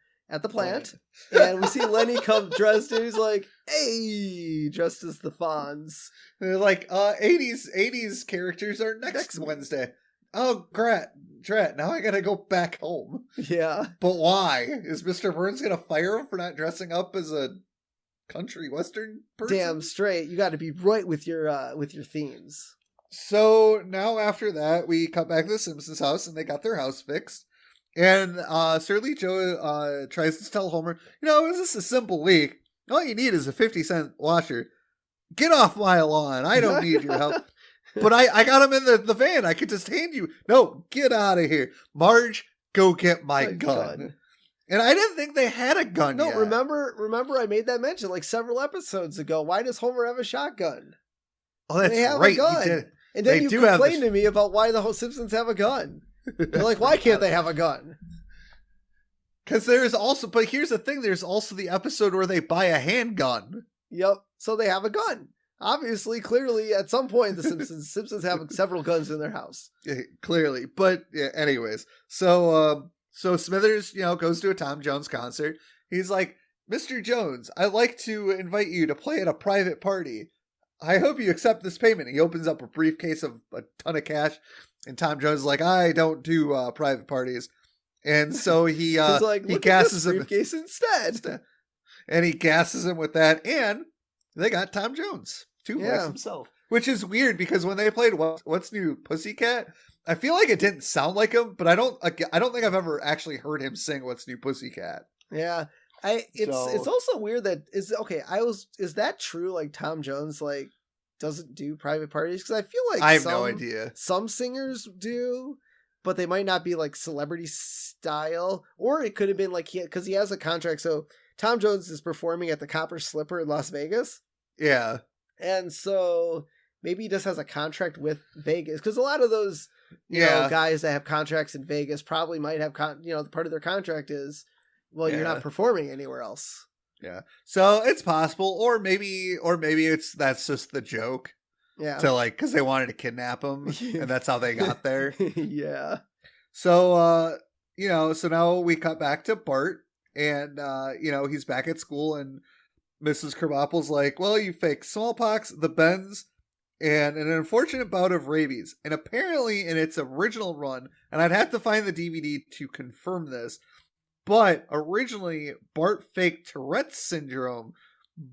plant. And we see Lenny come dressed, and he's like, hey, dressed as the Fonz. They're like, 80s characters are next Wednesday. Oh, drat, now I gotta go back home. Yeah. But why? Is Mr. Burns gonna fire him for not dressing up as a country western person? Damn straight. You gotta be right with your themes. So now after that, we cut back to the Simpsons house, and they got their house fixed. And Surly Joe tries to tell Homer, is this a simple leak? All you need is a 50-cent washer. Get off my lawn. I don't need your help. But I got him in the van. I could just hand you. No, get out of here. Marge, go get my gun. And I didn't think they had a gun yet. Remember I made that mention like several episodes ago. Why does Homer have a shotgun? Oh, that's they have right. A gun. And then you complain to me about why the whole Simpsons have a gun. You're like, why can't they have a gun? Because there's also, but here's the thing, there's also the episode where they buy a handgun. Yep, so they have a gun. Obviously, clearly, at some point, the Simpsons have several guns in their house. Yeah, clearly, but yeah, anyways. So Smithers, goes to a Tom Jones concert. He's like, Mr. Jones, I'd like to invite you to play at a private party. I hope you accept this payment. He opens up a briefcase of a ton of cash, and Tom Jones is like, I don't do private parties. And so he gasses him instead. And he gasses him with that, and they got Tom Jones to voice himself. Which is weird because when they played What's New Pussycat, I feel like it didn't sound like him, but I don't think I've ever actually heard him sing What's New Pussycat. Yeah. It's also weird that is that true? Like Tom Jones doesn't do private parties? Because I feel like I have no idea. Some singers do, but they might not be like celebrity style, or it could have been like because he has a contract. So Tom Jones is performing at the Copper Slipper in Las Vegas. Yeah, and so maybe he just has a contract with Vegas because a lot of those guys that have contracts in Vegas probably might have part of their contract is. Well, you're not performing anywhere else. Yeah. So it's possible, or maybe that's just the joke. Yeah. To because they wanted to kidnap him and that's how they got there. Yeah. So, so now we cut back to Bart and, he's back at school and Mrs. Krabappel's like, well, you faked smallpox, the bends, and an unfortunate bout of rabies. And apparently in its original run, and I'd have to find the DVD to confirm this, but originally Bart faked Tourette's syndrome,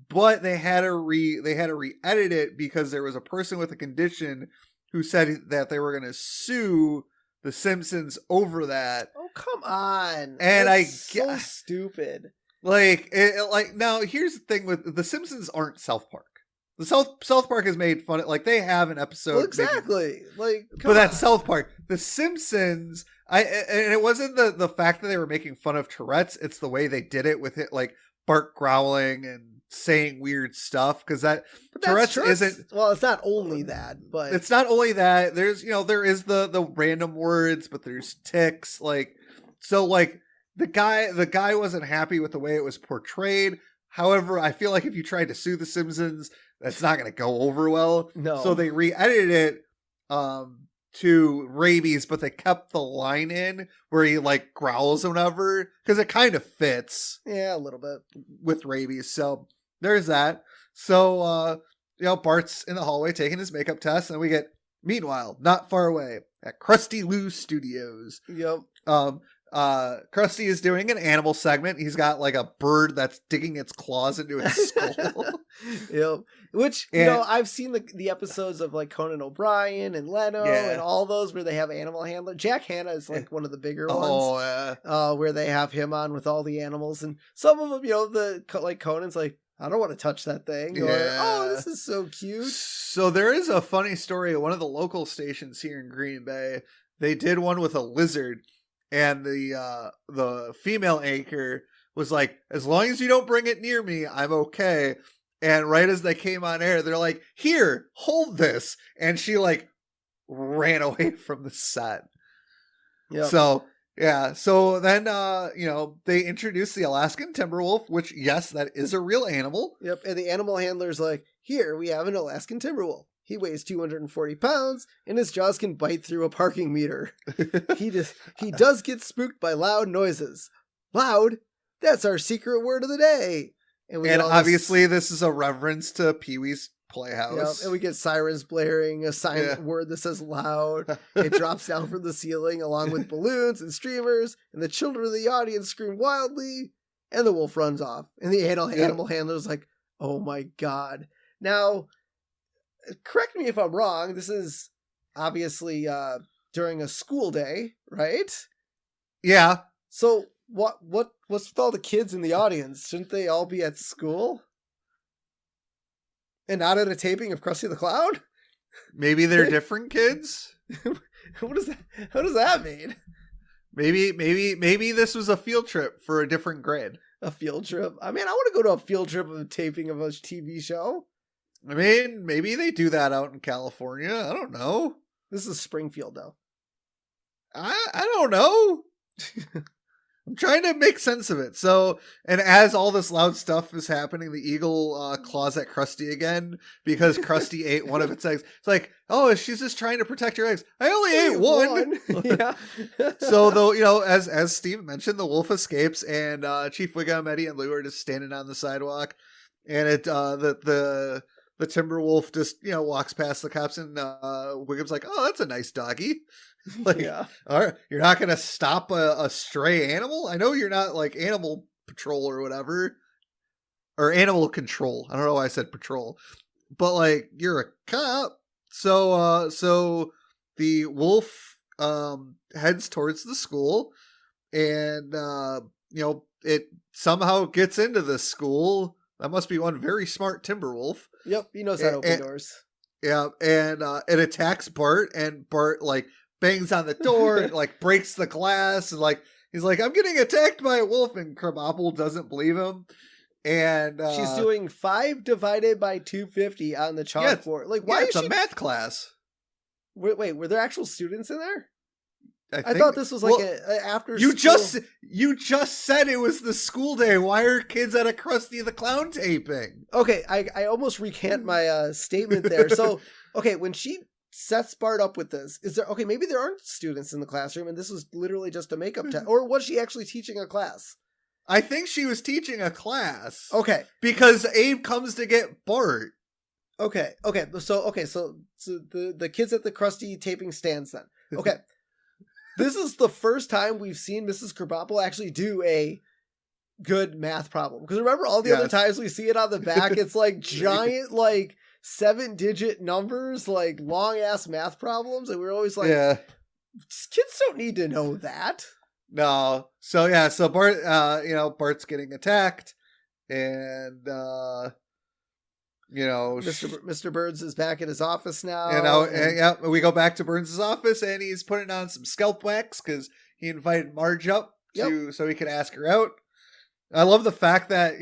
but they had to re-edit it because there was a person with a condition who said that they were going to sue the Simpsons over that. Oh, come on. And that's so stupid. Now here's the thing with the Simpsons aren't South Park. The South Park has made fun of, they have an episode. Well, exactly. But that's South Park. The Simpsons, and it wasn't the fact that they were making fun of Tourette's, it's the way they did it with it, Bart growling and saying weird stuff, because Tourette's isn't. Well, it's not only that, but it's not only that. There's there is the random words, but there's tics. The guy wasn't happy with the way it was portrayed. However, I feel like if you tried to sue the Simpsons, that's not going to go over well. No. So they re-edited it to rabies, but they kept the line in where he growls whenever, because it kind of fits. Yeah, a little bit with rabies. So there's that. So Bart's in the hallway taking his makeup test, and we get meanwhile not far away at Krusty Lou Studios. Yep. Krusty is doing an animal segment. He's got a bird that's digging its claws into its skull. Yep. Which, I've seen the episodes of Conan O'Brien and Leno and all those where they have animal handler. Jack Hanna is one of the bigger ones. Oh, yeah. Where they have him on with all the animals. And some of them, Conan's I don't want to touch that thing. Or, oh, this is so cute. So there is a funny story at one of the local stations here in Green Bay. They did one with a lizard. And the female anchor was like, as long as you don't bring it near me, I'm okay. And right as they came on air, they're like, here, hold this. And she ran away from the set. Yep. So, yeah. So then, they introduced the Alaskan Timberwolf, which, yes, that is a real animal. Yep. And the animal handler's like, here, we have an Alaskan Timberwolf. He weighs 240 pounds, and his jaws can bite through a parking meter. He does get spooked by loud noises. Loud? That's our secret word of the day. And obviously this is a reference to Pee-wee's Playhouse. Yep, and we get sirens blaring, a silent word that says loud. It drops down from the ceiling along with balloons and streamers, and the children of the audience scream wildly, and the wolf runs off. And the animal handler's like, oh my God. Now, correct me if I'm wrong. This is obviously during a school day, right? Yeah. So what's with all the kids in the audience? Shouldn't they all be at school? And not at a taping of Krusty the Clown? Maybe they're different kids. What is that? What does that mean? Maybe this was a field trip for a different grade. A field trip? I mean, I want to go to a field trip of a taping of a TV show. I mean, maybe they do that out in California. I don't know. This is Springfield, though. I don't know. I'm trying to make sense of it. So, and as all this loud stuff is happening, the eagle claws at Krusty again because Krusty ate one of its eggs. It's like, oh, she's just trying to protect her eggs. I only ate one. Yeah. So, though, as Steve mentioned, the wolf escapes, and Chief Wiggum, Eddie, and Lou are just standing on the sidewalk, and the timber wolf just walks past the cops, and Wiggum's like, oh, that's a nice doggy. Like, yeah. All right, you're not gonna stop a stray animal? I know you're not like animal patrol or whatever, or animal control. I don't know why I said patrol, but like you're a cop. So the wolf heads towards the school, and it somehow gets into the school. That must be one very smart timber wolf. Yep, he knows how to open doors. Yeah, and it attacks Bart, and Bart like bangs on the door, and, like breaks the glass, and like he's like, I'm getting attacked by a wolf, and Krabappel doesn't believe him. And she's doing 5 divided by 250 on the chalkboard. Like, why is it's a math class? Wait, were there actual students in there? I thought this was like a after you school. You just said it was the school day. Why are kids at a Krusty the Clown taping? Okay, I almost recant my statement there. So, okay, when she sets Bart up with this, maybe there aren't students in the classroom and this was literally just a makeup test, or was she actually teaching a class? I think she was teaching a class. Okay, because Abe comes to get Bart. Okay, so the kids at the Krusty taping stands then. Okay. This is the first time we've seen Mrs. Krabappel actually do a good math problem. Because remember all the other times we see it on the back, it's like giant, like 7-digit numbers, like long ass math problems. And we're always like, kids don't need to know that. No. So Bart, Bart's getting attacked, and Mr. Burns is back in his office now. And we go back to Burns' office, and he's putting on some scalp wax because he invited Marge up so he could ask her out. I love the fact that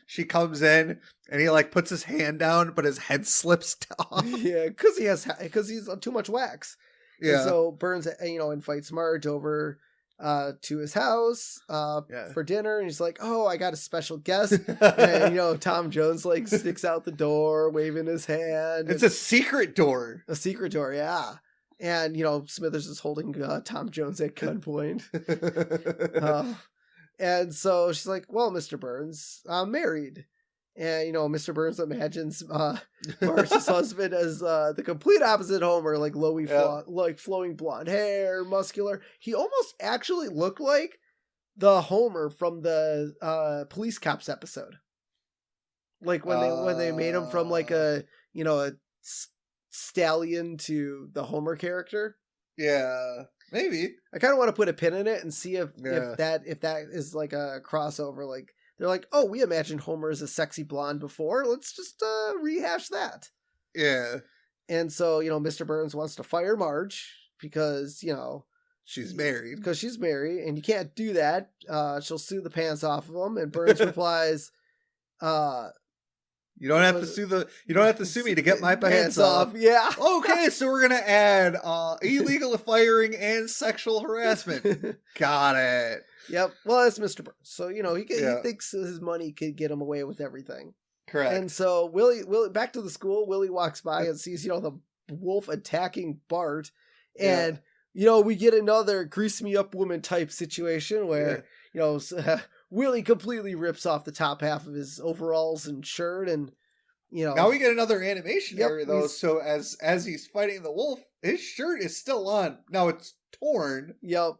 she comes in and he like puts his hand down, but his head slips off. Yeah, because he's on too much wax. Yeah. And so Burns, invites Marge over to his house for dinner, and he's like, oh, I got a special guest. And Tom Jones like sticks out the door waving his hand. It's a secret door. Yeah. And Smithers is holding Tom Jones at gunpoint. And so she's like, well, Mr. Burns, I'm married. And Mr. Burns imagines Marge's husband as the complete opposite Homer, like like flowing blonde hair, muscular. He almost actually looked like the Homer from the Police Cops episode, like when they made him from like a stallion to the Homer character. Yeah, maybe. I kind of want to put a pin in it and see if that is like a crossover, like. They're like, oh, we imagined Homer as a sexy blonde before. Let's just rehash that. Yeah. And so, Mr. Burns wants to fire Marge because, she's married. Because she's married, and you can't do that. She'll sue the pants off of him. And Burns replies, you don't have to sue me to get my pants off. Yeah. Okay, so we're gonna add illegal firing and sexual harassment. Got it. Yep. Well, that's Mr. Burns. So, he thinks his money could get him away with everything. Correct. And so Willie back to the school, Willie walks by and sees, the wolf attacking Bart. And, we get another grease me up woman type situation where, Willie completely rips off the top half of his overalls and shirt, and now we get another animation area though. So as he's fighting the wolf, his shirt is still on. Now it's torn. Yep.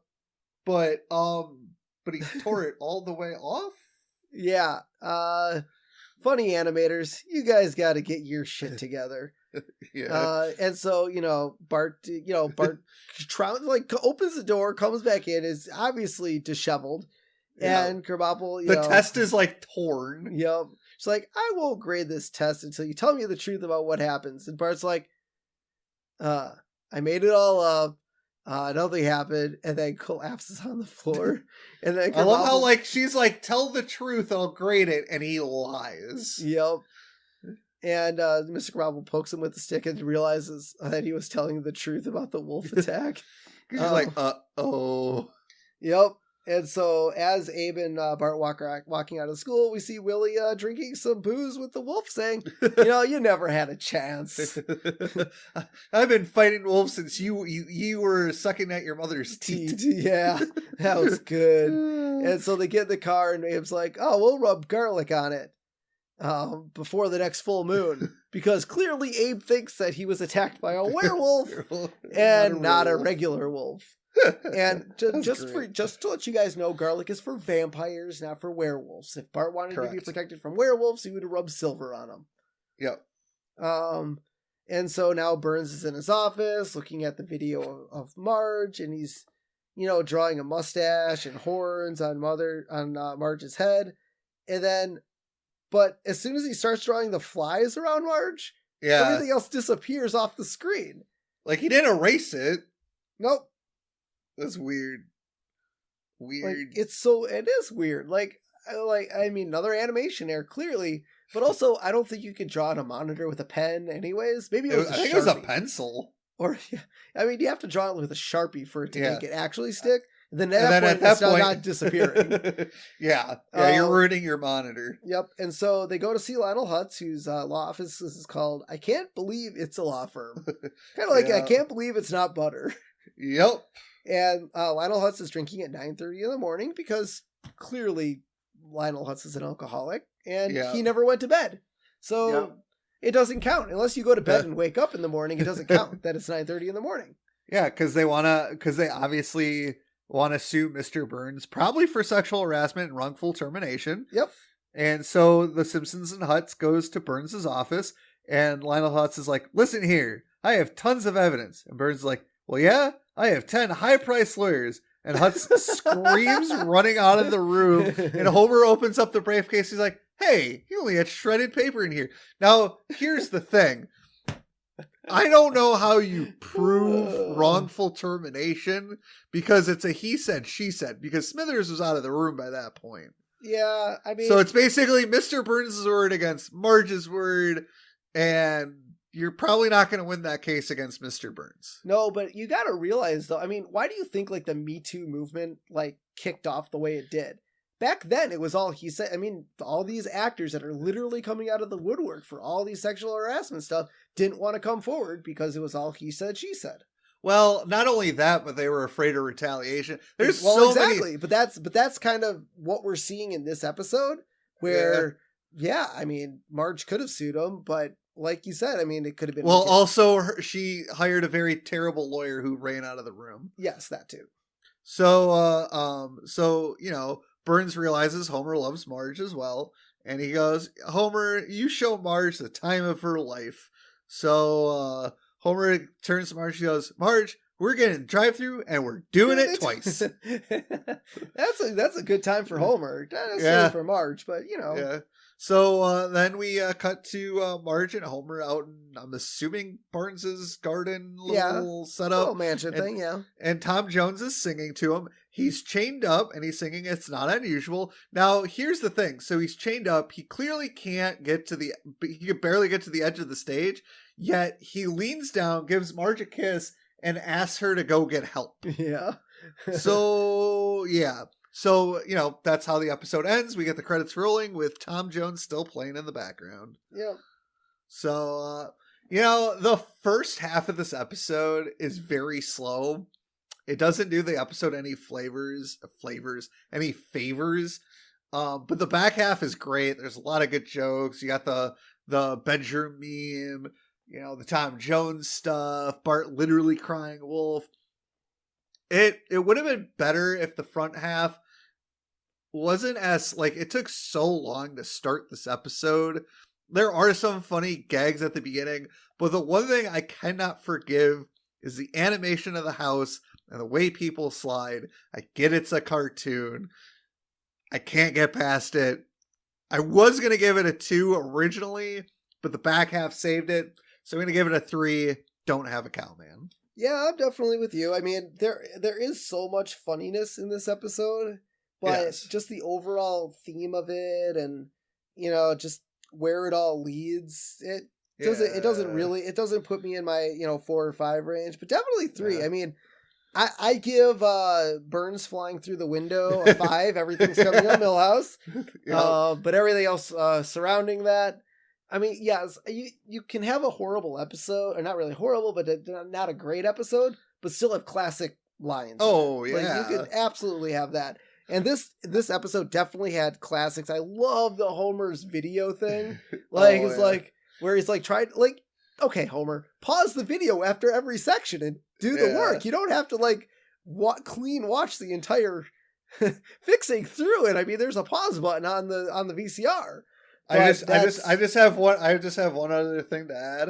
But he tore it all the way off. Yeah. Funny animators, you guys got to get your shit together. Yeah. And so Bart opens the door, comes back in, is obviously disheveled. And Krabappel, the test is like torn. Yep. She's like, I won't grade this test until you tell me the truth about what happens. And Bart's like, I made it all up. Nothing happened, and then collapses on the floor. And then I love how like she's like, tell the truth, I'll grade it, and he lies. Yep. And Mr. Krabappel pokes him with the stick and realizes that he was telling the truth about the wolf attack. He's like, oh. Yep. And so as Abe and Bart walking out of school, we see Willie drinking some booze with the wolf, saying, you never had a chance. I've been fighting wolves since you were sucking at your mother's teat. Yeah, that was good. And so they get in the car and Abe's like, oh, we'll rub garlic on it before the next full moon. Because clearly Abe thinks that he was attacked by a werewolf and not a regular wolf. And just to let you guys know, garlic is for vampires, not for werewolves. If Bart wanted to be protected from werewolves, he would have rubbed silver on them. Yep. And so now Burns is in his office looking at the video of Marge, and he's, drawing a mustache and horns on Marge's head. And then, but as soon as he starts drawing the flies around Marge, everything else disappears off the screen. Like he didn't erase it. Nope. That's weird. Like, it is weird. Another animation error, clearly. But also, I don't think you could draw on a monitor with a pen anyways. Maybe I think it was a pencil. Or, you have to draw it with a Sharpie for it to make it actually stick. And then at that point, not disappearing. Yeah, you're ruining your monitor. Yep. And so they go to see Lionel Hutz, whose law office is called I Can't Believe It's a Law Firm. Kind of like, I Can't Believe It's Not Butter. Yep. And Lionel Hutz is drinking at 9:30 in the morning because clearly Lionel Hutz is an alcoholic and he never went to bed. So it doesn't count. Unless you go to bed and wake up in the morning, it doesn't count that it's 9:30 in the morning. Yeah, because they obviously want to sue Mr. Burns, probably for sexual harassment and wrongful termination. Yep. And so the Simpsons and Hutz goes to Burns' office, and Lionel Hutz is like, listen here, I have tons of evidence. And Burns is like, well, yeah, I have 10 high-priced lawyers. And Hutz screams running out of the room, and Homer opens up the briefcase. He's like, hey, you only had shredded paper in here. Now, here's the thing. I don't know how you prove wrongful termination because it's a he said, she said, because Smithers was out of the room by that point. Yeah, I mean... So it's basically Mr. Burns' word against Marge's word, and you're probably not going to win that case against Mr. Burns. No, but you got to realize, though, I mean, why do you think, the Me Too movement, kicked off the way it did? Back then, it was all he said. I mean, all these actors that are literally coming out of the woodwork for all these sexual harassment stuff didn't want to come forward because it was all he said, she said. Well, not only that, but they were afraid of retaliation. There's many... But that's kind of what we're seeing in this episode, where, I mean, Marge could have sued him, but like you said, I mean, it could have been... Well, also, she hired a very terrible lawyer who ran out of the room. Yes, that too. So, Burns realizes Homer loves Marge as well, and he goes, Homer, you show Marge the time of her life. So Homer turns to Marge and goes, Marge, we're getting drive-through and we're doing it twice. That's a good time for Homer. Not necessarily for Marge, but Yeah. So then we cut to Marge and Homer out in, I'm assuming, Barnes's garden little setup. Little mansion thing, yeah. And Tom Jones is singing to him. He's chained up and he's singing It's Not Unusual. Now, here's the thing. So he's chained up. He clearly can't he can barely get to the edge of the stage. Yet he leans down, gives Marge a kiss, and asks her to go get help. Yeah. So, yeah. So, that's how the episode ends. We get the credits rolling with Tom Jones still playing in the background. Yeah. So, the first half of this episode is very slow. It doesn't do the episode any any favors. But the back half is great. There's a lot of good jokes. You got the bedroom meme, the Tom Jones stuff, Bart literally crying wolf. It would have been better if the front half wasn't as, it took so long to start this episode. There are some funny gags at the beginning, but the one thing I cannot forgive is the animation of the house and the way people slide. I get it's a cartoon. I can't get past it. I was going to give it a 2 originally, but the back half saved it. So I'm going to give it a 3. don't have a cow man. Yeah, I'm definitely with you. I mean, there is so much funniness in this episode, but just the overall theme of it, and just where it all leads, it doesn't put me in my 4 or 5 range, but definitely 3. I mean, I give Burns flying through the window a 5. Everything's coming up Millhouse, but everything else surrounding that. I mean, yes, you can have a horrible episode, or not really horrible, but not a great episode, but still have classic lines. Oh, yeah. Like, you could absolutely have that. And this episode definitely had classics. I love the Homer's video thing. Like, it's like, where he's like, okay, Homer, pause the video after every section and do the work. You don't have to, like, watch the entire fixing through it. I mean, there's a pause button on the VCR. I just have one other thing to add.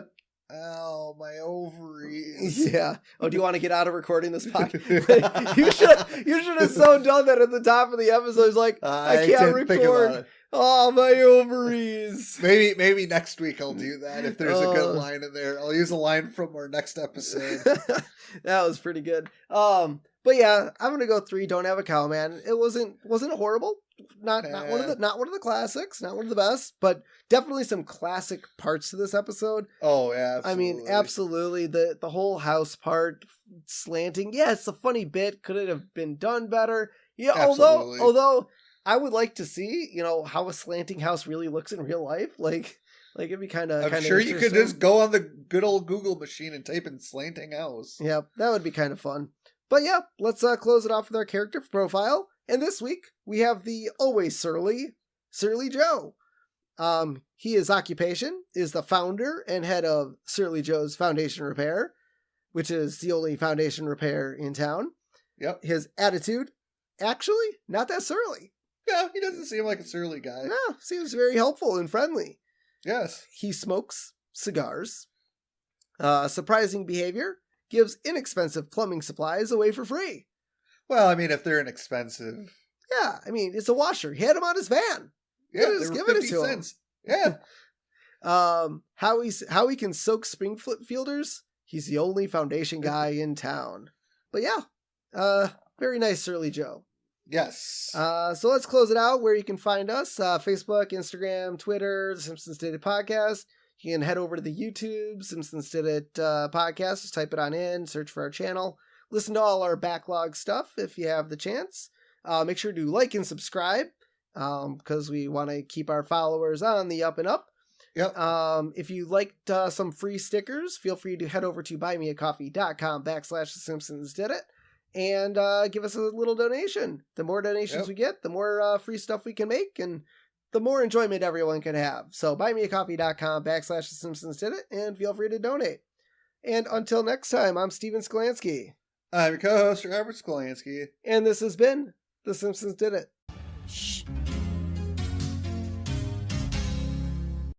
Oh, my ovaries. Yeah. Oh, do you want to get out of recording this podcast? you should have so done that at the top of the episode. It's like, I can't record. Oh, my ovaries. Maybe next week I'll do that if there's a good line in there. I'll use a line from our next episode. That was pretty good. But yeah, I'm gonna go 3. Don't have a cow man. It wasn't horrible. Not one of the classics. Not one of the best, but definitely some classic parts to this episode. Oh yeah, absolutely. I mean, absolutely. The whole house part, slanting. Yeah, it's a funny bit. Could it have been done better? Yeah. Absolutely. Although I would like to see, how a slanting house really looks in real life. Like it'd be kind of. I'm sure you could just go on the good old Google machine and type in slanting house. Yeah, that would be kind of fun. But yeah, let's close it off with our character profile. And this week we have the always surly Joe. His occupation is the founder and head of Surly Joe's Foundation Repair, which is the only foundation repair in town. Yep. His attitude, actually, not that surly. Yeah, he doesn't seem like a surly guy. No, seems very helpful and friendly. Yes. He smokes cigars. Surprising behavior, gives inexpensive plumbing supplies away for free. Well, I mean, if they're inexpensive. Yeah, I mean, it's a washer. He had him on his van. Yeah, they were 50 cents. Yeah. How he can soak Springfielders? He's the only foundation guy in town. But yeah, very nice, Surly Joe. Yes. So let's close it out where you can find us. Facebook, Instagram, Twitter, The Simpsons Did It Podcast. You can head over to the YouTube, Simpsons Did It Podcast. Just type it on in, search for our channel. Listen to all our backlog stuff if you have the chance. Make sure to like and subscribe because we want to keep our followers on the up and up. Yep. If you liked some free stickers, feel free to head over to buymeacoffee.com/The Simpsons Did It and give us a little donation. The more donations we get, the more free stuff we can make and the more enjoyment everyone can have. So buymeacoffee.com/The Simpsons Did It and feel free to donate. And until next time, I'm Steven Skolansky. I'm your co-host, Robert Skolansky. And this has been The Simpsons Did It. Shh.